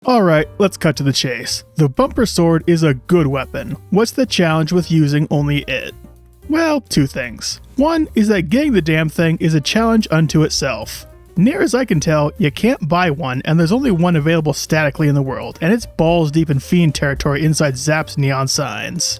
Alright, let's cut to the chase. The bumper sword is a good weapon. What's the challenge with using only it? Well, two things. One is that getting the damn thing is a challenge unto itself. Near as I can tell, you can't buy one, and there's only one available statically in the world, and it's balls deep in Fiend territory inside Zapp's neon signs.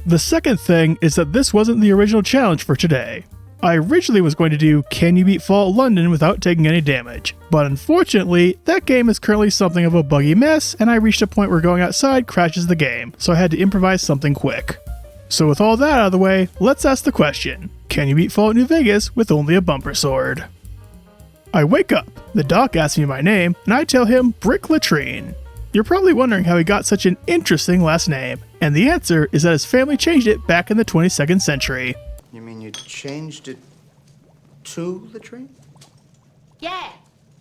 The second thing is that this wasn't the original challenge for today. I originally was going to do Can You Beat Fallout London without taking any damage, but unfortunately, that game is currently something of a buggy mess, and I reached a point where going outside crashes the game, so I had to improvise something quick. So with all that out of the way, let's ask the question, can you beat Fallout New Vegas with only a bumper sword? I wake up, the doc asks me my name, and I tell him Brick Latrine. You're probably wondering how he got such an interesting last name, and the answer is that his family changed it back in the 22nd century. You mean you changed it to latrine? Yeah,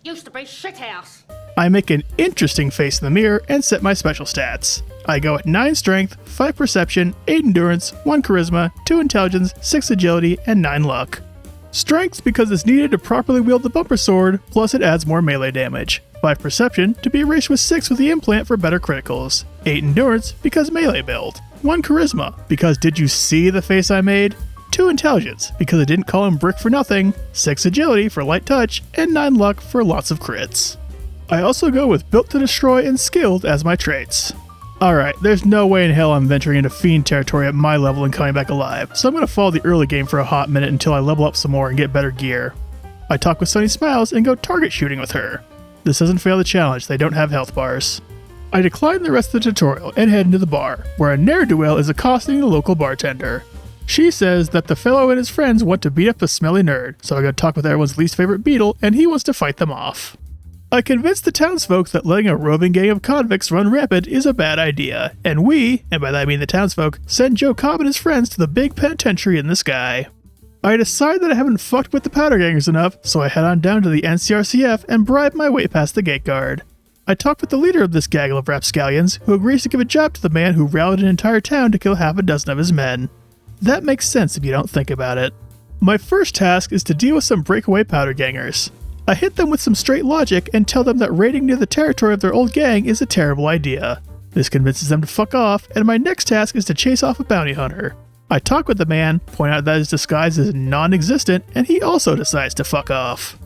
used to be shithouse. I make an interesting face in the mirror and set my special stats. I go at 9 strength, 5 perception, 8 endurance, 1 charisma, 2 intelligence, 6 agility, and 9 luck. Strength because it's needed to properly wield the bumper sword, plus it adds more melee damage. 5 perception to be erased with 6 with the implant for better criticals. 8 endurance because melee build. 1 charisma because did you see the face I made? 2 intelligence because I didn't call him Brick for nothing. 6 agility for light touch, and 9 luck for lots of crits. I also go with built to destroy and skilled as my traits. Alright, there's no way in hell I'm venturing into Fiend territory at my level and coming back alive, so I'm going to follow the early game for a hot minute until I level up some more and get better gear. I talk with Sunny Smiles and go target shooting with her. This doesn't fail the challenge, they don't have health bars. I decline the rest of the tutorial and head into the bar, where a ne'er-do-well is accosting the local bartender. She says that the fellow and his friends want to beat up a smelly nerd, so I go talk with everyone's least favorite beetle and he wants to fight them off. I convinced the townsfolk that letting a roving gang of convicts run rampant is a bad idea, and we, and by that I mean the townsfolk, send Joe Cobb and his friends to the big penitentiary in the sky. I decide that I haven't fucked with the powder gangers enough, so I head on down to the NCRCF and bribe my way past the gate guard. I talk with the leader of this gaggle of rapscallions, who agrees to give a job to the man who rallied an entire town to kill half a dozen of his men. That makes sense if you don't think about it. My first task is to deal with some breakaway powder gangers. I hit them with some straight logic and tell them that raiding near the territory of their old gang is a terrible idea. This convinces them to fuck off, and my next task is to chase off a bounty hunter. I talk with the man, point out that his disguise is non-existent, and he also decides to fuck off.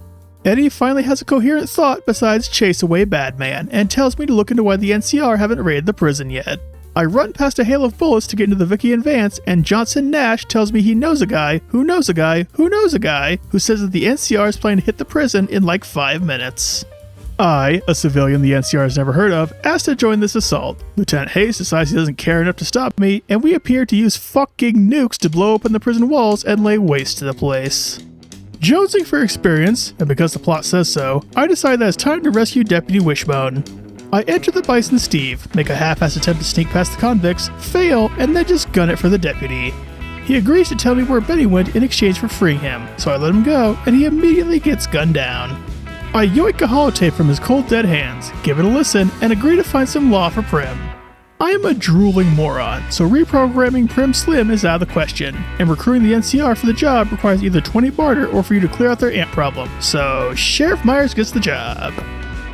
Eddie finally has a coherent thought besides chase away bad man, and tells me to look into why the NCR haven't raided the prison yet. I run past a hail of bullets to get into the Vicky and Vance, and Johnson Nash tells me he knows a guy who knows a guy who knows a guy who says that the NCR is planning to hit the prison in like 5 minutes. I, a civilian the NCR has never heard of, ask to join this assault. Lieutenant Hayes decides he doesn't care enough to stop me, and we appear to use fucking nukes to blow open the prison walls and lay waste to the place. Jonesing for experience, and because the plot says so, I decide that it's time to rescue Deputy Wishbone. I enter the Bison Steve, make a half-assed attempt to sneak past the convicts, fail, and then just gun it for the deputy. He agrees to tell me where Benny went in exchange for freeing him, so I let him go, and he immediately gets gunned down. I yoink a holotape from his cold dead hands, give it a listen, and agree to find some law for Prim. I am a drooling moron, so reprogramming Prim Slim is out of the question, and recruiting the NCR for the job requires either 20 barter or for you to clear out their ant problem, so Sheriff Myers gets the job.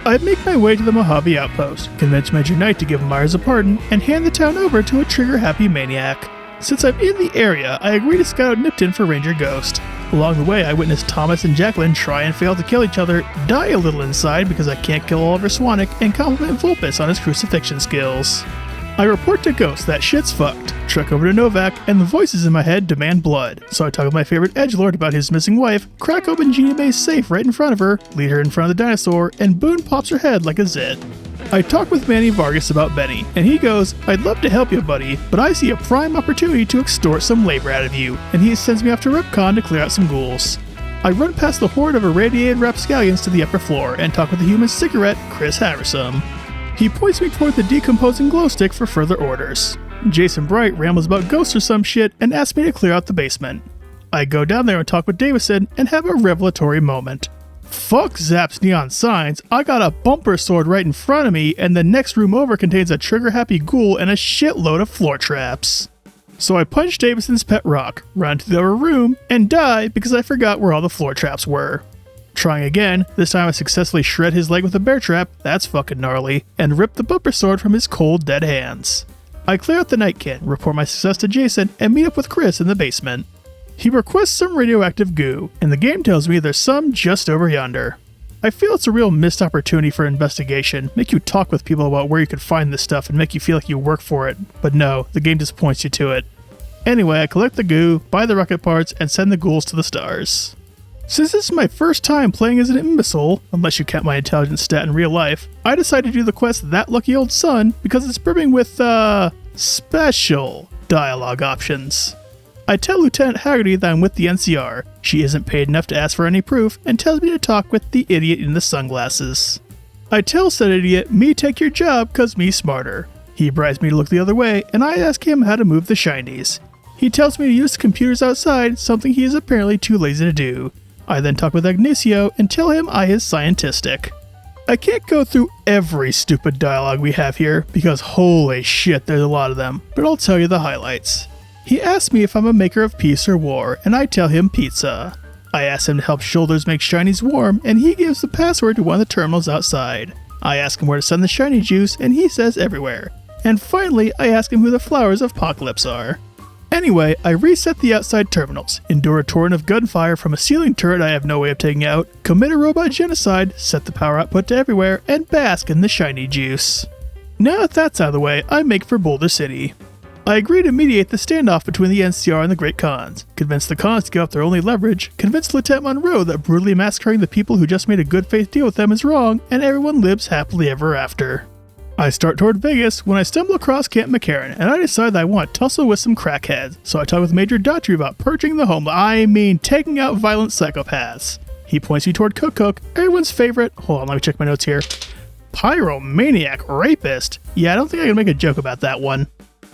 I make my way to the Mojave outpost, convince Major Knight to give Myers a pardon, and hand the town over to a trigger-happy maniac. Since I'm in the area, I agree to scout out Nipton for Ranger Ghost. Along the way, I witness Thomas and Jacqueline try and fail to kill each other, die a little inside because I can't kill Oliver Swanwick, and compliment Vulpes on his crucifixion skills. I report to Ghost that shit's fucked, trek over to Novak, and the voices in my head demand blood, so I talk with my favorite edgelord about his missing wife, crack open Jeannie Mae's safe right in front of her, lead her in front of the dinosaur, and Boone pops her head like a zit. I talk with Manny Vargas about Benny, and he goes, "I'd love to help you, buddy, but I see a prime opportunity to extort some labor out of you," and he sends me off to Ripcon to clear out some ghouls. I run past the horde of irradiated rapscallions to the upper floor, and talk with the human cigarette, Chris Haversam. He points me toward the decomposing glow stick for further orders. Jason Bright rambles about ghosts or some shit and asks me to clear out the basement. I go down there and talk with Davison and have a revelatory moment. Fuck Zapp's neon signs, I got a bumper sword right in front of me, and the next room over contains a trigger-happy ghoul and a shitload of floor traps. So I punch Davison's pet rock, run to the other room, and die because I forgot where all the floor traps were. Trying again, this time I successfully shred his leg with a bear trap, that's fucking gnarly, and rip the bumper sword from his cold, dead hands. I clear out the night kit, report my success to Jason, and meet up with Chris in the basement. He requests some radioactive goo, and the game tells me there's some just over yonder. I feel it's a real missed opportunity for investigation, make you talk with people about where you could find this stuff and make you feel like you work for it, but no, the game just points you to it. Anyway, I collect the goo, buy the rocket parts, and send the ghouls to the stars. Since this is my first time playing as an imbecile, unless you count my intelligence stat in real life, I decided to do the quest That Lucky Old Son because it's brimming with, special dialogue options. I tell Lieutenant Haggerty that I'm with the NCR. She isn't paid enough to ask for any proof and tells me to talk with the idiot in the sunglasses. I tell said idiot, me take your job cause me smarter. He bribes me to look the other way and I ask him how to move the shinies. He tells me to use the computers outside, something he is apparently too lazy to do. I then talk with Ignacio and tell him I is scientistic. I can't go through every stupid dialogue we have here because holy shit there's a lot of them, but I'll tell you the highlights. He asks me if I'm a maker of peace or war, and I tell him pizza. I ask him to help shoulders make shinies warm, and he gives the password to one of the terminals outside. I ask him where to send the shiny juice, and he says everywhere. And finally, I ask him who the flowers of Apocalypse are. Anyway, I reset the outside terminals, endure a torrent of gunfire from a ceiling turret I have no way of taking out, commit a robot genocide, set the power output to everywhere, and bask in the shiny juice. Now that that's out of the way, I make for Boulder City. I agree to mediate the standoff between the NCR and the Great Khans, convince the Khans to give up their only leverage, convince Lieutenant Monroe that brutally massacring the people who just made a good faith deal with them is wrong, and everyone lives happily ever after. I start toward Vegas when I stumble across Camp McCarran, and I decide that I want to tussle with some crackheads, so I talk with Major Daughtry about purging the taking out violent psychopaths. He points me toward Cook, everyone's favorite, hold on let me check my notes here, pyromaniac rapist. Yeah, I don't think I can make a joke about that one.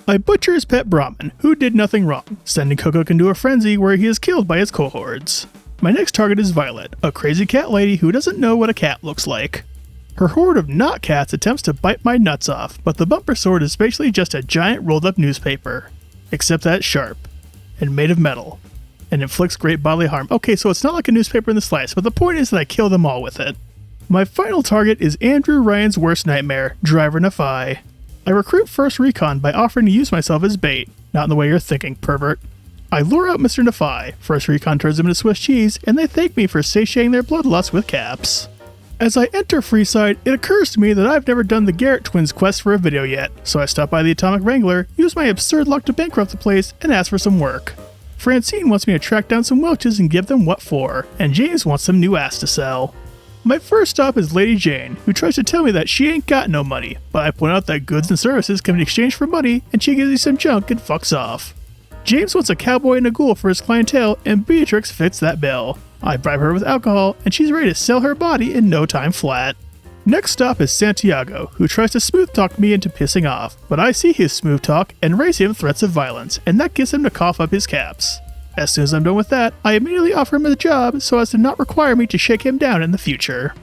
I butcher his pet Brahmin, who did nothing wrong, sending Cook into a frenzy where he is killed by his cohorts. My next target is Violet, a crazy cat lady who doesn't know what a cat looks like. Her horde of not cats attempts to bite my nuts off, but the bumper sword is basically just a giant rolled up newspaper. Except that it's sharp, and made of metal, and inflicts great bodily harm. Okay, so it's not like a newspaper in the slice, but the point is that I kill them all with it. My final target is Andrew Ryan's worst nightmare, Driver Nafai. I recruit First Recon by offering to use myself as bait, not in the way you're thinking, pervert. I lure out Mr. Nafai, First Recon turns him into Swiss cheese, and they thank me for satiating their bloodlust with caps. As I enter Freeside, it occurs to me that I've never done the Garrett twins quest for a video yet, so I stop by the Atomic Wrangler, use my absurd luck to bankrupt the place, and ask for some work. Francine wants me to track down some Welches and give them what for, and James wants some new ass to sell. My first stop is Lady Jane, who tries to tell me that she ain't got no money, but I point out that goods and services can be exchanged for money, and she gives me some junk and fucks off. James wants a cowboy and a ghoul for his clientele, and Beatrix fits that bill. I bribe her with alcohol, and she's ready to sell her body in no time flat. Next stop is Santiago, who tries to smooth talk me into pissing off, but I see his smooth talk and raise him threats of violence, and that gets him to cough up his caps. As soon as I'm done with that, I immediately offer him a job so as to not require me to shake him down in the future.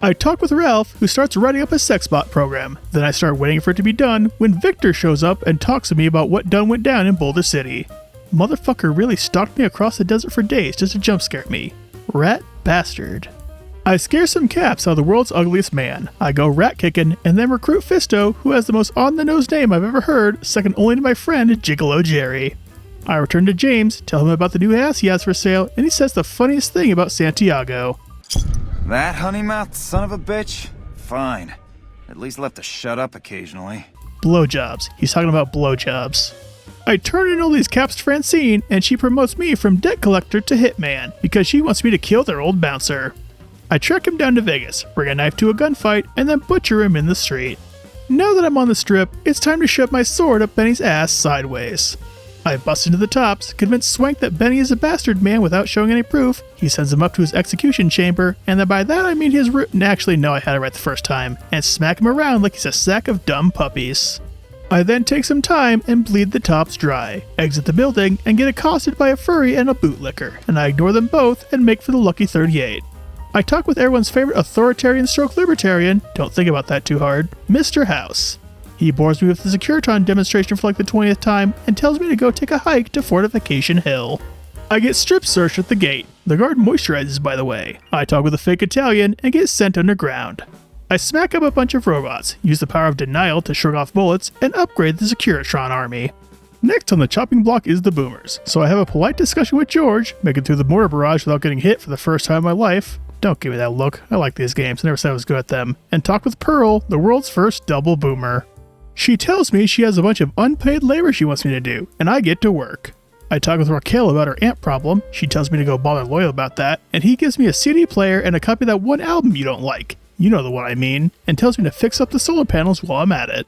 I talk with Ralph, who starts writing up a sex bot program. Then I start waiting for it to be done when Victor shows up and talks to me about what done went down in Boulder City. Motherfucker really stalked me across the desert for days just to jump scare me. Rat bastard. I scare some caps out of the world's ugliest man. I go rat kicking and then recruit Fisto, who has the most on-the-nose name I've ever heard, second only to my friend Gigolo Jerry. I return to James, tell him about the new ass he has for sale, and he says the funniest thing about Santiago. That honeymouth son of a bitch? Fine. At least left to shut up occasionally. Blowjobs. He's talking about blowjobs. I turn in all these caps to Francine, and she promotes me from debt collector to hitman, because she wants me to kill their old bouncer. I track him down to Vegas, bring a knife to a gunfight, and then butcher him in the street. Now that I'm on the strip, it's time to shove my sword up Benny's ass sideways. I bust into the tops, convince Swank that Benny is a bastard man without showing any proof. He sends him up to his execution chamber, and then by that I mean his actually no, I had it right the first time, and smack him around like he's a sack of dumb puppies. I then take some time and bleed the tops dry, exit the building, and get accosted by a furry and a bootlicker, and I ignore them both and make for the Lucky 38. I talk with everyone's favorite authoritarian stroke libertarian, don't think about that too hard, Mr. House. He bores me with the Securitron demonstration for like the 20th time and tells me to go take a hike to Fortification Hill. I get strip searched at the gate. The guard moisturizes, by the way. I talk with a fake Italian and get sent underground. I smack up a bunch of robots, use the power of denial to shrug off bullets, and upgrade the Securitron army. Next on the chopping block is the boomers, so I have a polite discussion with George, make it through the mortar barrage without getting hit for the first time in my life. Don't give me that look, I like these games, I never said I was good at them. And talk with Pearl, the world's first double boomer. She tells me she has a bunch of unpaid labor she wants me to do, and I get to work. I talk with Raquel about her amp problem, she tells me to go bother Loyal about that, and he gives me a CD player and a copy of that one album you don't like, you know the one I mean, and tells me to fix up the solar panels while I'm at it.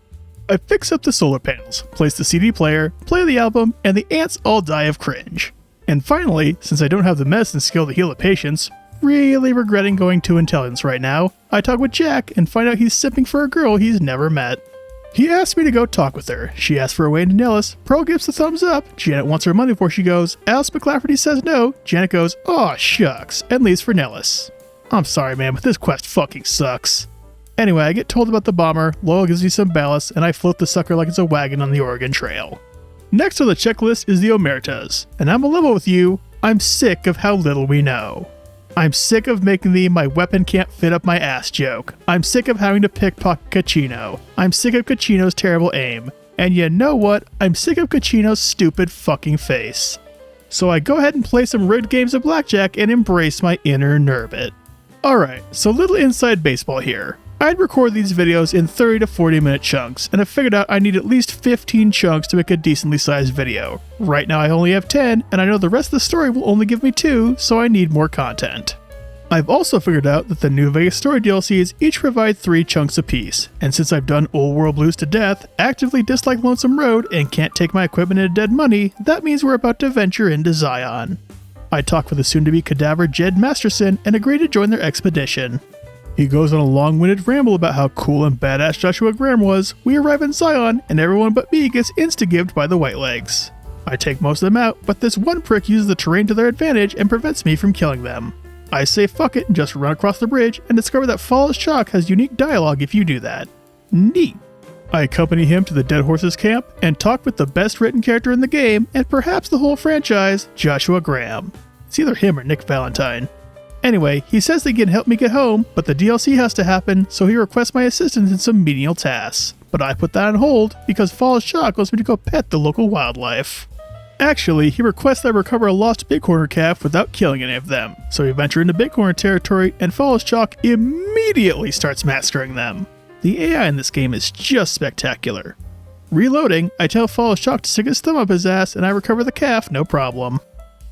I fix up the solar panels, place the CD player, play the album, and the ants all die of cringe. And finally, since I don't have the medicine skill to heal the patients, really regretting going to intelligence right now, I talk with Jack and find out he's simping for a girl he's never met. He asks me to go talk with her. She asks for a way to Nellis. Pearl gives the thumbs up. Janet wants her money before she goes. Alice McClafferty says no. Janet goes, "Aw, shucks," and leaves for Nellis. I'm sorry, man, but this quest fucking sucks. Anyway, I get told about the bomber, Loyal gives me some ballast, and I float the sucker like it's a wagon on the Oregon Trail. Next on the checklist is the Omertas, and I'm a level with you, I'm sick of how little we know. I'm sick of making the "my weapon can't fit up my ass" joke. I'm sick of having to pickpocket Kachino. I'm sick of Kachino's terrible aim. And you know what? I'm sick of Kachino's stupid fucking face. So I go ahead and play some rigged games of blackjack and embrace my inner Nurbit. Alright, so little inside baseball here. I'd record these videos in 30 to 40 minute chunks, and I figured out I need at least 15 chunks to make a decently sized video. Right now I only have 10, and I know the rest of the story will only give me 2, so I need more content. I've also figured out that the New Vegas story DLCs each provide 3 chunks apiece, and since I've done Old World Blues to death, actively dislike Lonesome Road, and can't take my equipment into dead money, that means we're about to venture into Zion. I talk with the soon-to-be cadaver Jed Masterson and agree to join their expedition. He goes on a long-winded ramble about how cool and badass Joshua Graham was. We arrive in Zion, and everyone but me gets insta-gived by the Whitelegs. I take most of them out, but this one prick uses the terrain to their advantage and prevents me from killing them. I say fuck it and just run across the bridge and discover that Fall is Chalk has unique dialogue if you do that. Neat. I accompany him to the Dead Horses camp and talk with the best written character in the game, and perhaps the whole franchise, Joshua Graham. It's either him or Nick Valentine. Anyway, he says they can help me get home, but the DLC has to happen, so he requests my assistance in some menial tasks. But I put that on hold because Falls Shock wants me to go pet the local wildlife. Actually, he requests that I recover a lost bighorner calf without killing any of them, so we venture into bighorner territory and Falls Shock immediately starts massacring them. The AI in this game is just spectacular. Reloading, I tell Falls Shock to stick his thumb up his ass and I recover the calf, no problem.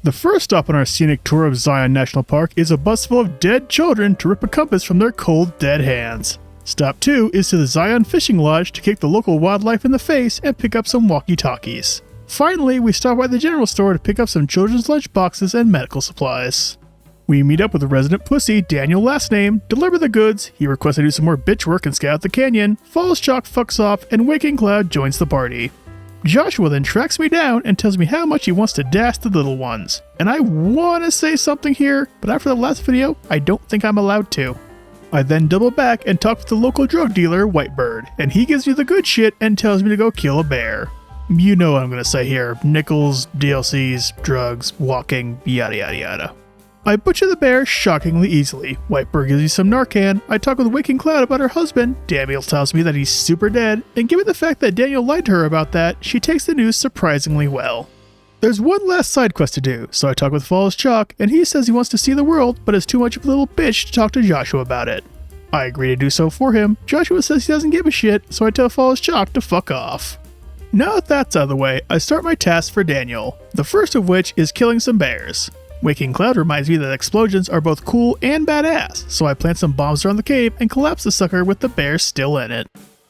The first stop on our scenic tour of Zion National Park is a bus full of dead children to rip a compass from their cold, dead hands. Stop 2 is to the Zion Fishing Lodge to kick the local wildlife in the face and pick up some walkie-talkies. Finally, we stop by the general store to pick up some children's lunch boxes and medical supplies. We meet up with the resident pussy, Daniel last name, deliver the goods, he requests I do some more bitch work and scout the canyon, Falls Chalk fucks off, and Waking Cloud joins the party. Joshua then tracks me down and tells me how much he wants to dash the little ones. And I want to say something here, but after the last video, I don't think I'm allowed to. I then double back and talk with the local drug dealer, Whitebird, and he gives me the good shit and tells me to go kill a bear. You know what I'm going to say here. Nickels, DLCs, drugs, walking, yada yada yada. I butcher the bear shockingly easily. Whitebird gives me some Narcan. I talk with Waking Cloud about her husband. Daniel tells me that he's super dead, and given the fact that Daniel lied to her about that, she takes the news surprisingly well. There's one last side quest to do, so I talk with Falls Chalk, and he says he wants to see the world, but is too much of a little bitch to talk to Joshua about it. I agree to do so for him. Joshua says he doesn't give a shit, so I tell Falls Chalk to fuck off. Now that that's out of the way, I start my tasks for Daniel, the first of which is killing some bears. Waking Cloud reminds me that explosions are both cool and badass, so I plant some bombs around the cave and collapse the sucker with the bear still in it.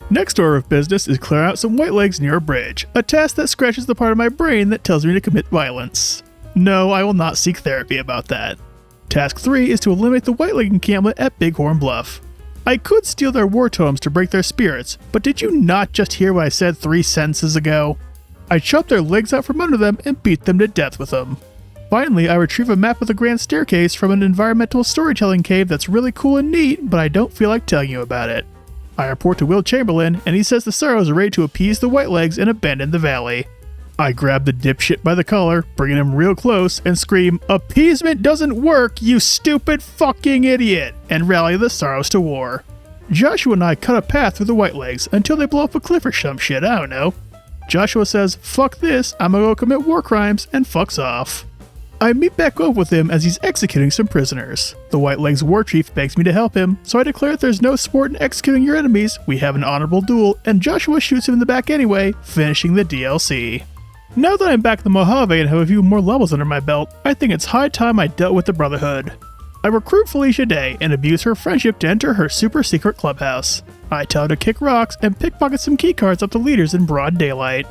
Next order of business is clear out some Whitelegs near a bridge, a task that scratches the part of my brain that tells me to commit violence. No, I will not seek therapy about that. Task 3 is to eliminate the Whiteleg encampment at Bighorn Bluff. I could steal their war totems to break their spirits, but did you not just hear what I said 3 sentences ago? I chop their legs out from under them and beat them to death with them. Finally, I retrieve a map of the Grand Staircase from an environmental storytelling cave that's really cool and neat, but I don't feel like telling you about it. I report to Will Chamberlain, and he says the Sorrows are ready to appease the Whitelegs and abandon the valley. I grab the dipshit by the collar, bringing him real close, and scream, "Appeasement doesn't work, you stupid fucking idiot!" and rally the sorrows to war. Joshua and I cut a path through the Whitelegs until they blow up a cliff or some shit, I don't know. Joshua says, "Fuck this, I'm gonna go commit war crimes," and fucks off. I meet back up with him as he's executing some prisoners. The Whitelegs war chief begs me to help him, so I declare that there's no sport in executing your enemies, we have an honorable duel, and Joshua shoots him in the back anyway, finishing the DLC. Now that I'm back in the Mojave and have a few more levels under my belt, I think it's high time I dealt with the Brotherhood. I recruit Felicia Day and abuse her friendship to enter her super secret clubhouse. I tell her to kick rocks and pickpocket some keycards up to leaders in broad daylight.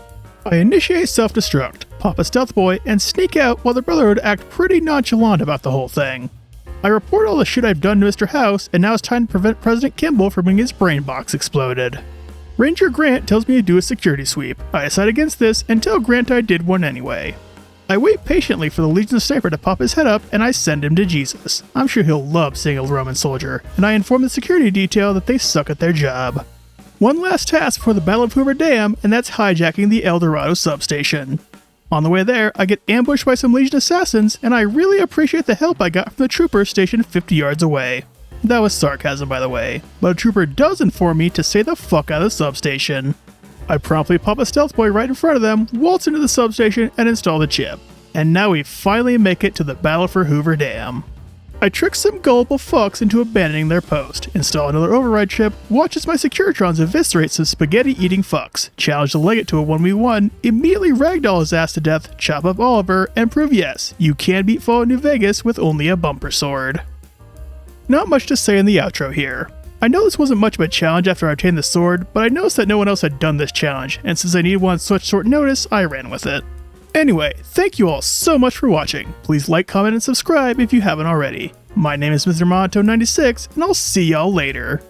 I initiate self-destruct, pop a stealth boy, and sneak out while the Brotherhood act pretty nonchalant about the whole thing. I report all the shit I've done to Mr. House, and now it's time to prevent President Kimball from getting his brain box exploded. Ranger Grant tells me to do a security sweep. I decide against this and tell Grant I did one anyway. I wait patiently for the Legion Sniper to pop his head up, and I send him to Jesus. I'm sure he'll love seeing a Roman soldier, and I inform the security detail that they suck at their job. One last task before the Battle of Hoover Dam, and that's hijacking the El Dorado substation. On the way there, I get ambushed by some Legion assassins, and I really appreciate the help I got from the trooper stationed 50 yards away. That was sarcasm, by the way, but a trooper does inform me to stay the fuck out of the substation. I promptly pop a stealth boy right in front of them, waltz into the substation, and install the chip. And now we finally make it to the Battle for Hoover Dam. I trick some gullible fucks into abandoning their post, install another override chip, watch as my Securitrons eviscerate some spaghetti-eating fucks, challenge the Legate to a 1v1, immediately ragdoll his ass to death, chop up Oliver, and prove yes, you can beat Fallout New Vegas with only a bumper sword. Not much to say in the outro here. I know this wasn't much of a challenge after I obtained the sword, but I noticed that no one else had done this challenge, and since I needed one on such short notice, I ran with it. Anyway, thank you all so much for watching. Please like, comment, and subscribe if you haven't already. My name is Mr. Monto96, and I'll see y'all later.